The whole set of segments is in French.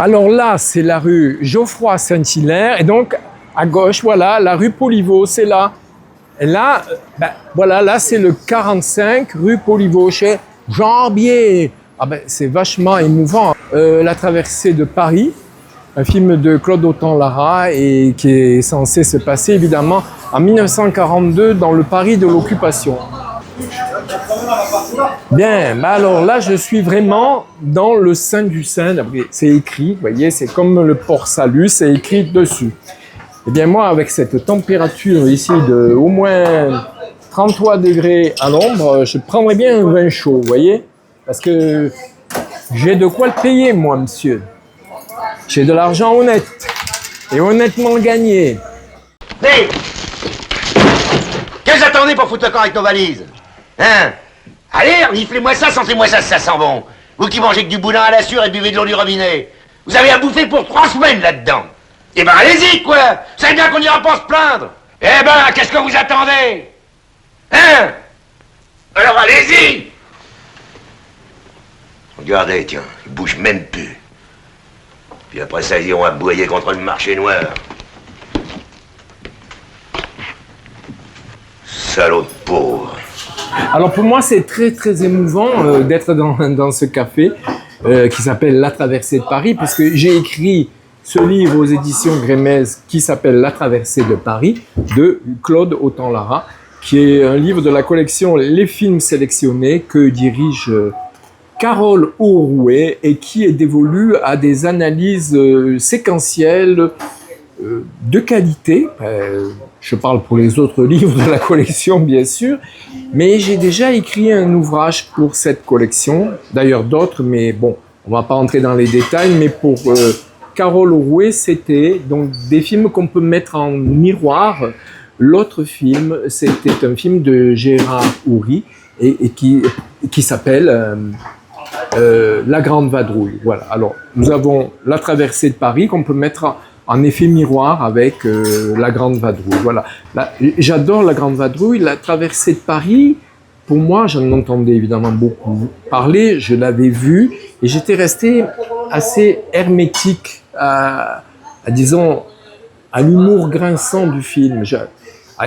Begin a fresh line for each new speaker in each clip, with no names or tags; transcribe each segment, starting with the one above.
Alors là, c'est la rue Geoffroy-Saint-Hilaire, et donc à gauche, voilà, la rue Poliveau, c'est là. Et là, voilà, là c'est le 45 rue Poliveau, chez Jambier. Ah ben, c'est vachement émouvant. La traversée de Paris, un film de Claude Autant-Lara et qui est censé se passer évidemment en 1942 dans le Paris de l'occupation. Bien, bah alors là je suis vraiment dans le sein du sein, c'est écrit, vous voyez, c'est comme le port salut, c'est écrit dessus. Et bien moi avec cette température ici de au moins 33 degrés à l'ombre, je prendrais bien un vin chaud, vous voyez, parce que j'ai de quoi le payer moi monsieur. J'ai de l'argent honnête et honnêtement gagné.
Hey, qu'est-ce que vous attendez pour foutre le camp avec nos valises? Hein? Allez, reniflez-moi ça, sentez-moi ça, ça sent bon. Vous qui mangez que du boudin à la sûre et buvez de l'eau du robinet. Vous avez à bouffer pour 3 semaines là-dedans. Eh ben allez-y, quoi. Vous savez bien qu'on n'ira pas se plaindre. Eh ben, qu'est-ce que vous attendez? Hein? Alors allez-y. Regardez, tiens, ils bougent même plus. Puis après ça, ils iront aboyer contre le marché noir. Salaud de pauvre.
Alors pour moi, c'est très très émouvant d'être dans ce café qui s'appelle La Traversée de Paris, parce que j'ai écrit ce livre aux éditions Grémez qui s'appelle La Traversée de Paris de Claude Autant-Lara, qui est un livre de la collection Les films sélectionnés que dirige Carole Aurouet et qui est dévolu à des analyses séquentielles de qualité. Je parle pour les autres livres de la collection, bien sûr, mais j'ai déjà écrit un ouvrage pour cette collection, d'ailleurs d'autres, mais bon, on va pas entrer dans les détails, mais pour Carole Aurouet, c'était donc des films qu'on peut mettre en miroir. L'autre film, c'était un film de Gérard Houry et qui s'appelle La Grande Vadrouille. Voilà. Alors, nous avons La Traversée de Paris qu'on peut mettre en effet miroir avec La Grande Vadrouille. Voilà. J'adore La Grande Vadrouille. La Traversée de Paris, pour moi, j'en entendais évidemment beaucoup parler, je l'avais vu et j'étais resté assez hermétique disons, à l'humour grinçant du film.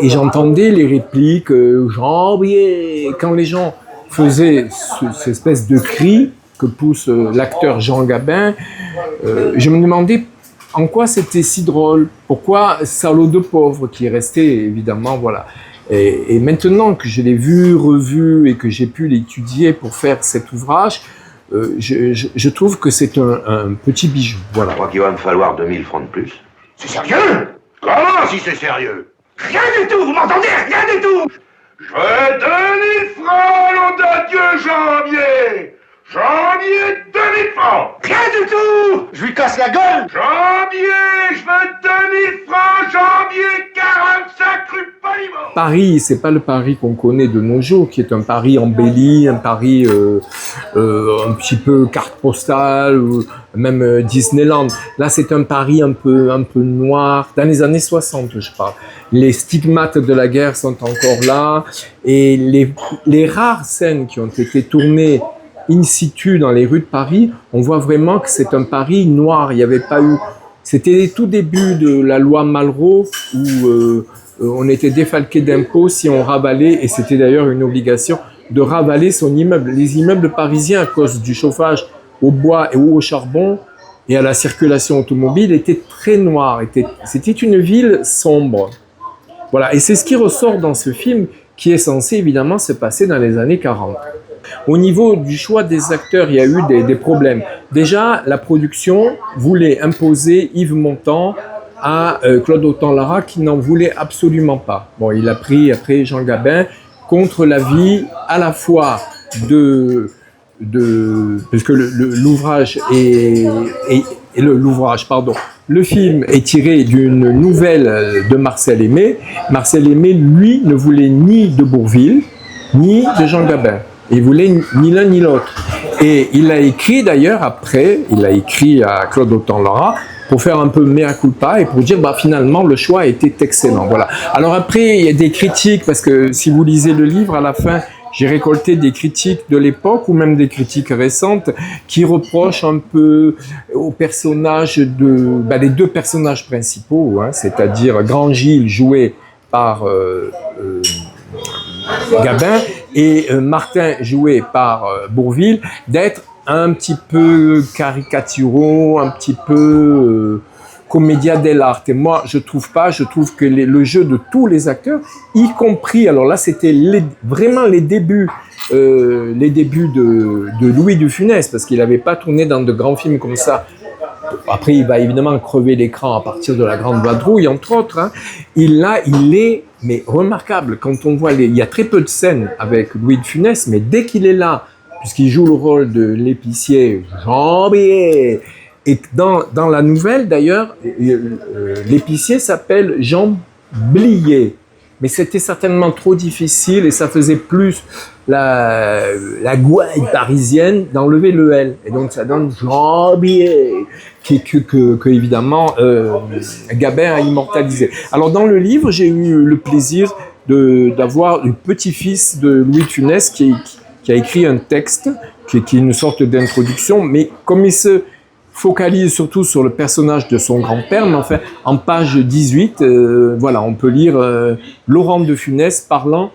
Et j'entendais les répliques Jambier, quand les gens faisaient cette espèce de cri que pousse l'acteur Jean Gabin, je me demandais en quoi c'était si drôle, pourquoi salaud de pauvre qui est resté évidemment, voilà. Et maintenant que je l'ai vu, revu et que j'ai pu l'étudier pour faire cet ouvrage, je trouve que c'est un petit bijou, voilà.
Je crois qu'il va me falloir 2000 francs de plus. C'est sérieux? Comment si c'est sérieux? Rien du tout, vous m'entendez? Rien du tout! Je veux 2000 francs, nom de Dieu, Jambier! Jambier, 2000 francs! Rien du tout! Je lui casse la gueule! Jambier, je veux 2000 francs, Jambier, 45 rue Polymore!
Paris, c'est pas le Paris qu'on connaît de nos jours, qui est un Paris embelli, un Paris un petit peu carte postale, ou même Disneyland. Là, c'est un Paris un peu noir, dans les années 60, je parle. Les stigmates de la guerre sont encore là, et les rares scènes qui ont été tournées in situ dans les rues de Paris, on voit vraiment que c'est un Paris noir. Il n'y avait pas eu... C'était les tout débuts de la loi Malraux où on était défalqué d'impôts si on ravalait, et c'était d'ailleurs une obligation de ravaler son immeuble. Les immeubles parisiens, à cause du chauffage au bois et au charbon et à la circulation automobile, étaient très noirs. C'était une ville sombre. Voilà, et c'est ce qui ressort dans ce film qui est censé évidemment se passer dans les années 40. Au niveau du choix des acteurs, il y a eu des problèmes. Déjà, la production voulait imposer Yves Montand à Claude Autant-Lara qui n'en voulait absolument pas. Bon, il a pris après Jean Gabin contre l'avis à la fois parce que l'ouvrage le film est tiré d'une nouvelle de Marcel Aimé. Marcel Aimé, lui, ne voulait ni de Bourvil, ni de Jean Gabin. Il voulait ni l'un ni l'autre. Et il a écrit d'ailleurs après, il a écrit à Claude Autant-Lara pour faire un peu mea culpa et pour dire finalement le choix était excellent. Voilà. Alors après il y a des critiques parce que si vous lisez le livre à la fin, j'ai récolté des critiques de l'époque ou même des critiques récentes qui reprochent un peu aux personnages les deux personnages principaux, hein, c'est-à-dire Grand Gilles joué par Gabin et Martin joué par Bourvil, d'être un petit peu caricaturaux, un petit peu commedia dell'arte. Et moi, je trouve pas, je trouve que le jeu de tous les acteurs, y compris, alors là, c'était vraiment les débuts de Louis de Funès, parce qu'il n'avait pas tourné dans de grands films comme ça. Après, il va évidemment crever l'écran à partir de La Grande Vadrouille, entre autres. Hein. Il est mais remarquable. Quand on voit il y a très peu de scènes avec Louis de Funès, mais dès qu'il est là, puisqu'il joue le rôle de l'épicier Jean Blier, et dans la nouvelle d'ailleurs, l'épicier s'appelle Jean Blier. Mais c'était certainement trop difficile et ça faisait plus la gouaille parisienne d'enlever le L. Et donc ça donne Jean Blier, que évidemment Gabin a immortalisé. Alors dans le livre, j'ai eu le plaisir d'avoir le petit-fils de Louis de Funès qui a écrit un texte qui est une sorte d'introduction, mais comme il se focalise surtout sur le personnage de son grand-père, mais enfin, en page 18, voilà, on peut lire Laurent de Funès parlant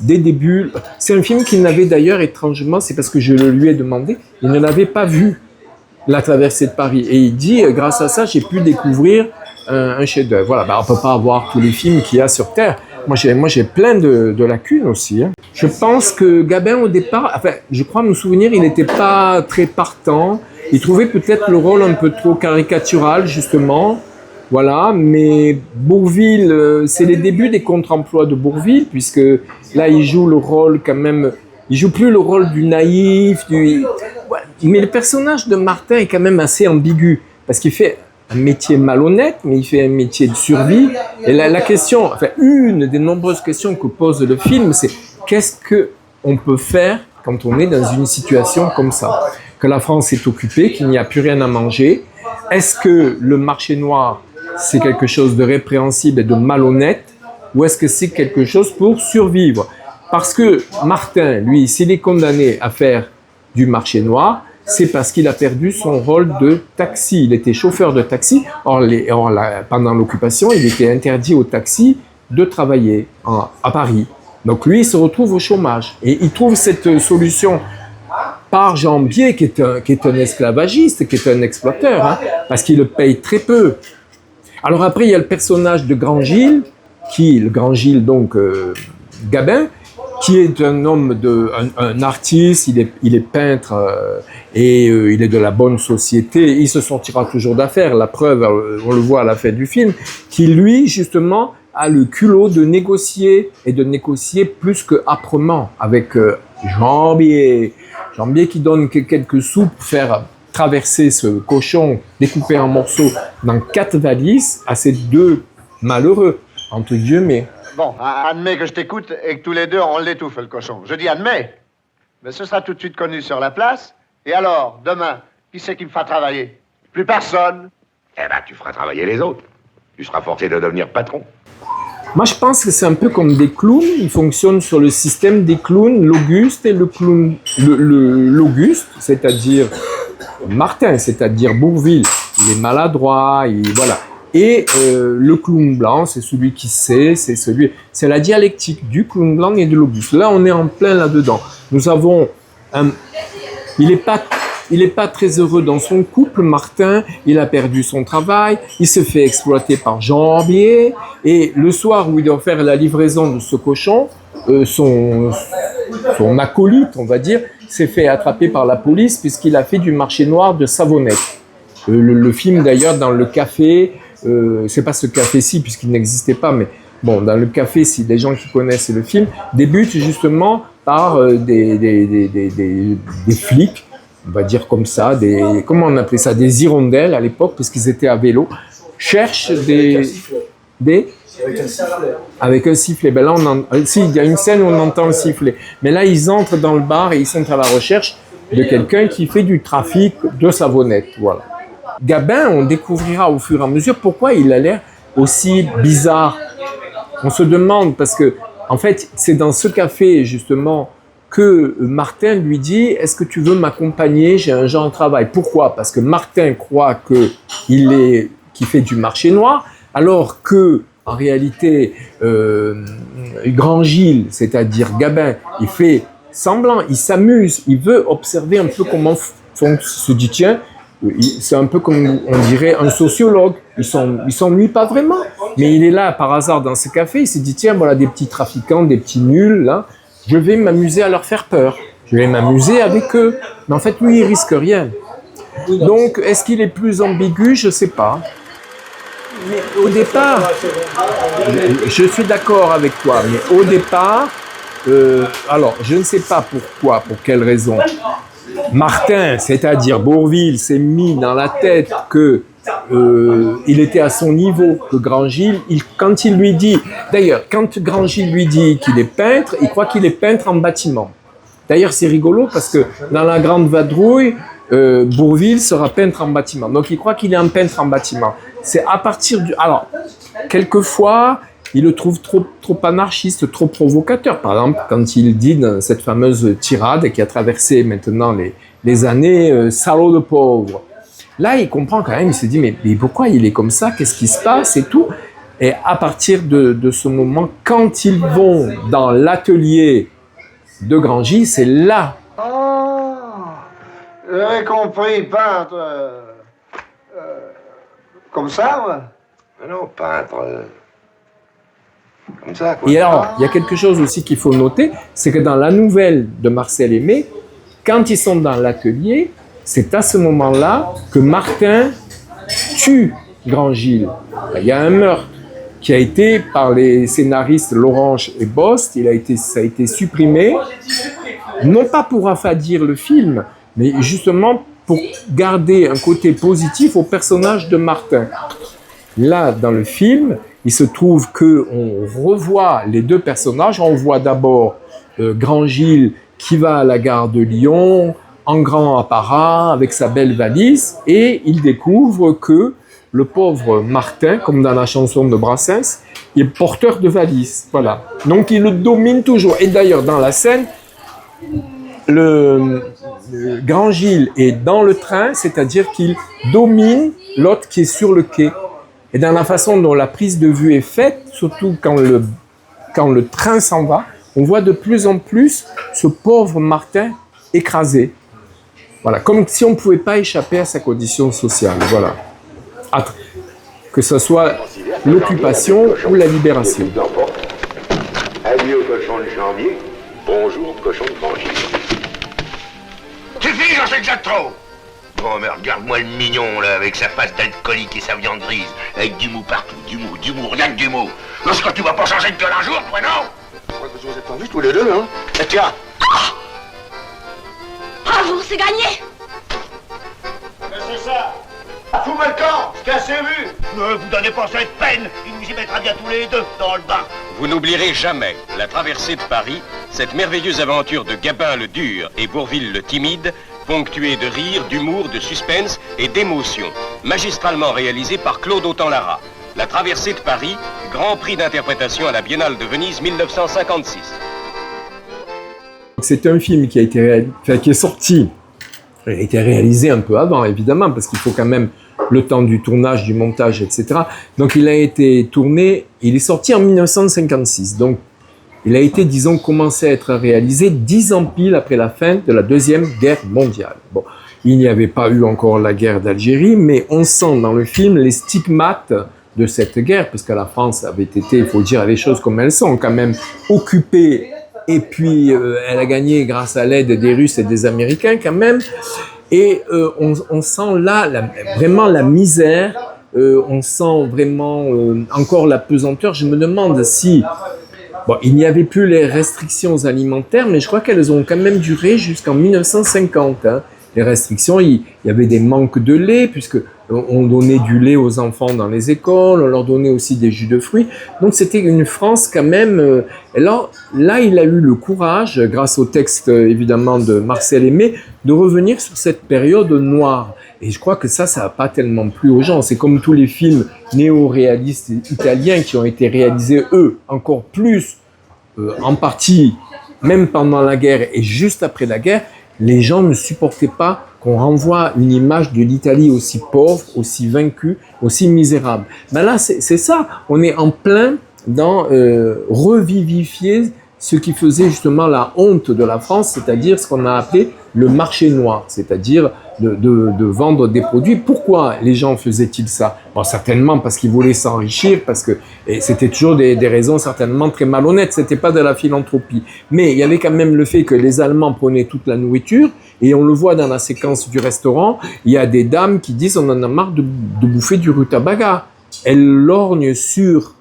des débuts. C'est un film qu'il n'avait d'ailleurs, étrangement, c'est parce que je le lui ai demandé, il ne l'avait pas vu, La Traversée de Paris. Et il dit, grâce à ça, j'ai pu découvrir un chef-d'œuvre. Voilà, on ne peut pas avoir tous les films qu'il y a sur Terre. Moi, j'ai plein de lacunes aussi. Hein. Je pense que Gabin, au départ, enfin, je crois me souvenir, il n'était pas très partant. Il trouvait peut-être le rôle un peu trop caricatural, justement. Voilà, mais Bourvil, c'est les débuts des contre-emplois de Bourvil, puisque là, il joue le rôle quand même... Il joue plus le rôle du naïf, mais le personnage de Martin est quand même assez ambigu, parce qu'il fait un métier malhonnête, mais il fait un métier de survie. Et la question, enfin, une des nombreuses questions que pose le film, c'est qu'est-ce qu'on peut faire quand on est dans une situation comme ça? Que la France est occupée, qu'il n'y a plus rien à manger. Est-ce que le marché noir, c'est quelque chose de répréhensible et de malhonnête, ou est-ce que c'est quelque chose pour survivre? Parce que Martin, lui, s'il est condamné à faire du marché noir, c'est parce qu'il a perdu son rôle de taxi. Il était chauffeur de taxi. Or, pendant l'occupation, il était interdit au taxi de travailler à Paris. Donc lui, il se retrouve au chômage. Et il trouve cette solution par Jean Blier, qui est un esclavagiste, qui est un exploiteur, hein, parce qu'il le paye très peu. Alors après, il y a le personnage de Grand Gilles, le Grand Gilles, donc Gabin, qui est un homme, un artiste, il est peintre et il est de la bonne société. Il se sortira toujours d'affaires. La preuve, on le voit à la fin du film, qui lui, justement, a le culot de négocier et de négocier plus que âprement avec Jean Blier. Jean Blier qui donne quelques sous pour faire traverser ce cochon découpé en morceaux dans 4 valises à ces deux malheureux, entre guillemets.
Bon, admets que je t'écoute et que tous les deux on l'étouffe, le cochon. Je dis admets. Mais ce sera tout de suite connu sur la place. Et alors, demain, qui c'est qui me fera travailler? Plus personne.
Eh ben, tu feras travailler les autres. Tu seras forcé de devenir patron.
Moi, je pense que c'est un peu comme des clowns. Ils fonctionnent sur le système des clowns, l'Auguste et le clown. L'Auguste, c'est-à-dire Martin, c'est-à-dire Bourvil. Il est maladroit, voilà. Et le clown blanc, c'est celui qui sait, c'est la dialectique du clown blanc et de l'Auguste. Là, on est en plein là-dedans. Nous avons il est pas très heureux dans son couple, Martin. Il a perdu son travail. Il se fait exploiter par Jean Blier. Et le soir où il doit faire la livraison de ce cochon, son acolyte, on va dire, s'est fait attraper par la police puisqu'il a fait du marché noir de savonnettes. Le film, d'ailleurs, dans le café, c'est pas ce café-ci puisqu'il n'existait pas, mais bon, dans le café, si les gens qui connaissent le film, débute justement par des flics, on va dire comme ça, comment on appelait ça, des hirondelles à l'époque, puisqu'ils étaient à vélo, cherchent avec un sifflet. Ben là, si, il y a une scène où on entend le sifflet. Mais là, ils entrent dans le bar et ils sont à la recherche de quelqu'un qui fait du trafic de savonnettes. Voilà. Gabin, on découvrira au fur et à mesure pourquoi il a l'air aussi bizarre. On se demande, parce que, en fait, c'est dans ce café, justement, que Martin lui dit « Est-ce que tu veux m'accompagner? J'ai un genre de travail. » Pourquoi? Parce que Martin croit qu'il fait du marché noir, alors que en réalité, Grand Gilles, c'est-à-dire Gabin, il fait semblant, il s'amuse, il veut observer un peu comment il se dit « Tiens, c'est un peu comme on dirait un sociologue, il s'ennuie pas vraiment, mais il est là par hasard dans ce café, il s'est dit tiens voilà des petits trafiquants, des petits nuls là, je vais m'amuser à leur faire peur, je vais m'amuser avec eux. Mais en fait lui il risque rien. Donc est-ce qu'il est plus ambigu? Je sais pas. Mais au départ, je suis d'accord avec toi, mais au départ, alors je ne sais pas pourquoi, pour quelle raison. Martin, c'est-à-dire Bourvil, s'est mis dans la tête que il était à son niveau, que Grand Gilles, quand il lui dit, d'ailleurs, quand Grand Gilles lui dit qu'il est peintre, il croit qu'il est peintre en bâtiment. D'ailleurs, c'est rigolo parce que dans la Grande Vadrouille, Bourvil sera peintre en bâtiment. Donc, il croit qu'il est un peintre en bâtiment. C'est à partir du... Alors, quelquefois, il le trouve trop anarchiste, trop provocateur. Par exemple, quand il dit dans cette fameuse tirade qui a traversé maintenant les années « salaud de pauvre ». Là, il comprend quand même, il se dit « mais pourquoi il est comme ça? Qu'est-ce qui se passe ?» et tout. Et à partir de ce moment, quand ils vont dans l'atelier de Grand Gilles, c'est là.
Oh, j'avais compris, peintre. Comme ça, ouais.
Non, peintre. Comme ça, quoi.
Et alors, il y a quelque chose aussi qu'il faut noter, c'est que dans la nouvelle de Marcel Aimé, quand ils sont dans l'atelier, c'est à ce moment-là que Martin tue Grand Gilles. Il y a un meurtre qui a été, par les scénaristes Lorange et Bost, ça a été supprimé, non pas pour affadir le film, mais justement pour garder un côté positif au personnage de Martin. Là, dans le film, il se trouve qu'on revoit les deux personnages. On voit d'abord Grand Gilles qui va à la gare de Lyon, en grand apparat, avec sa belle valise, et il découvre que le pauvre Martin, comme dans la chanson de Brassens, est porteur de valise. Voilà. Donc il le domine toujours. Et d'ailleurs, dans la scène, le Grand Gilles est dans le train, c'est-à-dire qu'il domine l'autre qui est sur le quai. Et dans la façon dont la prise de vue est faite, surtout quand le train s'en va, on voit de plus en plus ce pauvre Martin écrasé. Voilà, comme si on ne pouvait pas échapper à sa condition sociale. Voilà. Que ce soit l'occupation ou la libération.
Adieu au cochon de janvier, bonjour cochon de Grand Gilles. Suffit, j'en sais déjà trop. Oh mais regarde-moi le mignon là, avec sa face d'alcoolique et sa viande grise, avec du mou partout, du mou, rien que du mou. Lorsque tu vas pas changer de gueule un jour, toi non? Je crois que vous êtes pas vus tous les deux, hein? Et tiens.
Bravo, c'est gagné.
Qu'est-ce que c'est ça? Fous-moi le camp, cassez-vu.
Ne vous donnez pas cette peine, il nous y mettra bien tous les deux dans le bain.
Vous n'oublierez jamais la traversée de Paris, cette merveilleuse aventure de Gabin le dur et Bourvil le timide, ponctuée de rire, d'humour, de suspense et d'émotion, magistralement réalisée par Claude Autant-Lara. La traversée de Paris, grand prix d'interprétation à la Biennale de Venise 1956.
C'est un film qui est sorti. Il a été réalisé un peu avant, évidemment, parce qu'il faut quand même le temps du tournage, du montage, etc. Donc il a été tourné, il est sorti en 1956. Donc il a été, disons, commencé à être réalisé 10 ans pile après la fin de la Deuxième Guerre mondiale. Bon, il n'y avait pas eu encore la guerre d'Algérie, mais on sent dans le film les stigmates de cette guerre, parce que la France avait été, il faut dire les choses comme elles sont, quand même occupée. Et puis, elle a gagné grâce à l'aide des Russes et des Américains quand même. Et on sent là vraiment la misère, on sent vraiment encore la pesanteur. Je me demande si... Bon, il n'y avait plus les restrictions alimentaires, mais je crois qu'elles ont quand même duré jusqu'en 1950. Hein. Les restrictions, il y avait des manques de lait, puisque on donnait du lait aux enfants dans les écoles, on leur donnait aussi des jus de fruits. Donc c'était une France quand même... Alors là, il a eu le courage, grâce au texte évidemment de Marcel Aimé, de revenir sur cette période noire. Et je crois que ça n'a pas tellement plu aux gens. C'est comme tous les films néo-réalistes italiens qui ont été réalisés, eux, encore plus, en partie même pendant la guerre et juste après la guerre, les gens ne supportaient pas qu'on renvoie une image de l'Italie aussi pauvre, aussi vaincue, aussi misérable. Ben là, c'est ça, on est en plein dans revivifier ce qui faisait justement la honte de la France, c'est-à-dire ce qu'on a appelé le marché noir, c'est-à-dire de vendre des produits. Pourquoi les gens faisaient-ils ça? Bon, certainement parce qu'ils voulaient s'enrichir, parce que et c'était toujours des raisons certainement très malhonnêtes, c'était pas de la philanthropie. Mais il y avait quand même le fait que les Allemands prenaient toute la nourriture, et on le voit dans la séquence du restaurant, il y a des dames qui disent on en a marre de bouffer du rutabaga. Elles lorgnent sur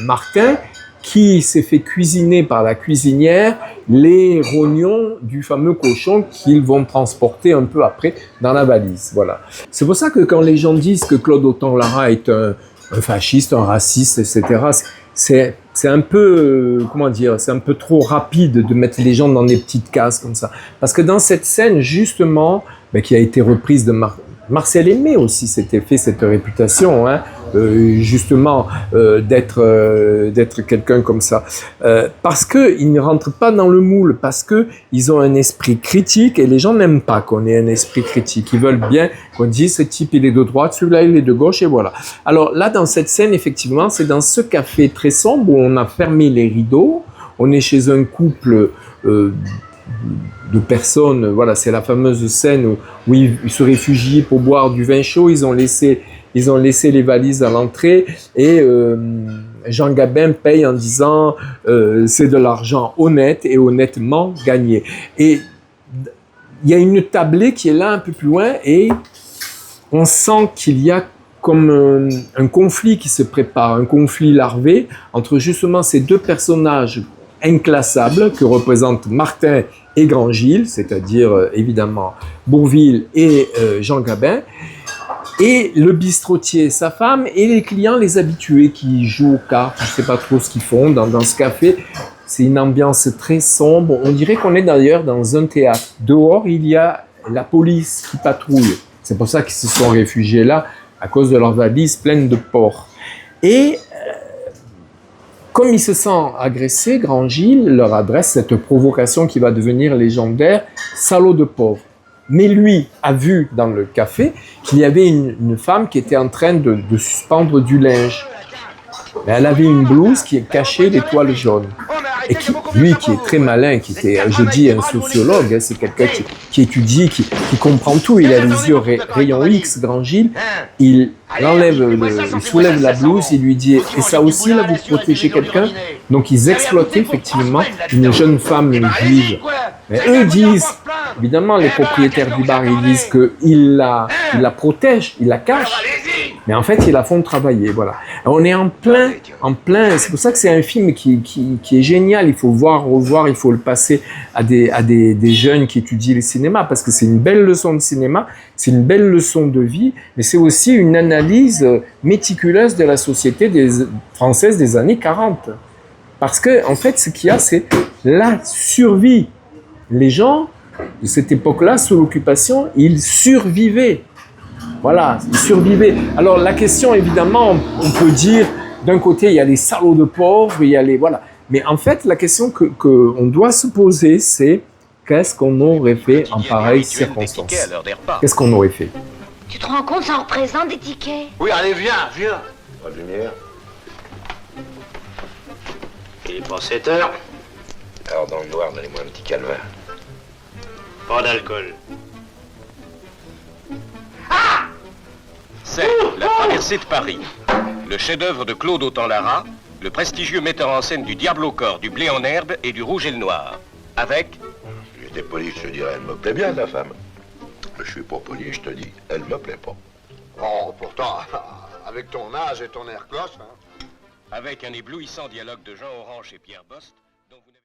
Martin, qui s'est fait cuisiner par la cuisinière les rognons du fameux cochon qu'ils vont transporter un peu après dans la valise. Voilà. C'est pour ça que quand les gens disent que Claude Autant-Lara est un fasciste, un raciste, etc., c'est un peu, comment dire, c'est un peu trop rapide de mettre les gens dans des petites cases comme ça. Parce que dans cette scène, justement, qui a été reprise de Marcel Aimé aussi s'était fait cette réputation, hein, justement, d'être quelqu'un comme ça. Parce qu'ils ne rentrent pas dans le moule, parce qu'ils ont un esprit critique et les gens n'aiment pas qu'on ait un esprit critique. Ils veulent bien qu'on dise ce type il est de droite, celui-là il est de gauche et voilà. Alors là, dans cette scène, effectivement, c'est dans ce café très sombre où on a fermé les rideaux, on est chez un couple de personnes, voilà, c'est la fameuse scène où ils se réfugient pour boire du vin chaud, ils ont laissé les valises à l'entrée et Jean Gabin paye en disant c'est de l'argent honnête et honnêtement gagné. Et il y a une tablée qui est là un peu plus loin et on sent qu'il y a comme un conflit qui se prépare, un conflit larvé entre justement ces deux personnages inclassables que représentent Martin et Grand Gilles, c'est-à-dire évidemment Bourvil et Jean Gabin, et le bistrotier, sa femme, et les clients, les habitués qui jouent aux cartes, je ne sais pas trop ce qu'ils font dans ce café. C'est une ambiance très sombre, on dirait qu'on est d'ailleurs dans un théâtre. Dehors, il y a la police qui patrouille, c'est pour ça qu'ils se sont réfugiés là, à cause de leurs valises pleines de porcs. Et comme il se sent agressé, Grand Gilles leur adresse cette provocation qui va devenir légendaire, salaud de pauvre. Mais lui a vu dans le café qu'il y avait une femme qui était en train de suspendre du linge. Mais elle avait une blouse qui cachait l'étoile jaune. Et lui qui est très malin, qui était, je dis, un sociologue, hein, c'est quelqu'un qui étudie, qui comprend tout, il a les yeux rayon X, Grand Gilles, il soulève la blouse, il lui dit « Et ça aussi, là, vous protégez quelqu'un ?» Donc ils exploitaient effectivement une jeune femme juive. Mais eux disent, évidemment, les propriétaires du bar, ils disent qu'ils la protègent, ils la cachent. Mais en fait, ils la font travailler, voilà. On est en plein, c'est pour ça que c'est un film qui est génial, il faut voir, revoir, il faut le passer à des jeunes qui étudient le cinéma, parce que c'est une belle leçon de cinéma, c'est une belle leçon de vie, mais c'est aussi une analyse méticuleuse de la société française des années 40. Parce que, en fait, ce qu'il y a, c'est la survie. Les gens de cette époque-là, sous l'occupation, ils survivaient. Voilà, ils survivaient. Alors la question, évidemment, on peut dire, d'un côté, il y a les salauds de pauvres, il y a les... Voilà. Mais en fait, la question qu'on doit se poser, c'est qu'est-ce qu'on aurait fait en pareille circonstance? Qu'est-ce qu'on aurait fait?
Tu te rends compte, ça représente des tickets?
Oui, allez, viens.
Pas de lumière.
Il est pas 7 heures.
Alors dans le noir, donnez-moi un petit calmar.
Pas d'alcool.
C'est La Traversée de Paris, le chef-d'œuvre de Claude Autant-Lara, le prestigieux metteur en scène du Diable au corps, du Blé en herbe et du Rouge et le Noir. Avec...
Si j'étais poli, je te dirais, elle me plaît bien, ta femme. Mais je suis pas poli, je te dis, elle me plaît pas.
Oh, pourtant, avec ton âge et ton air cloche, hein.
Avec un éblouissant dialogue de Jean Orange et Pierre Bost, dont vous n'avez...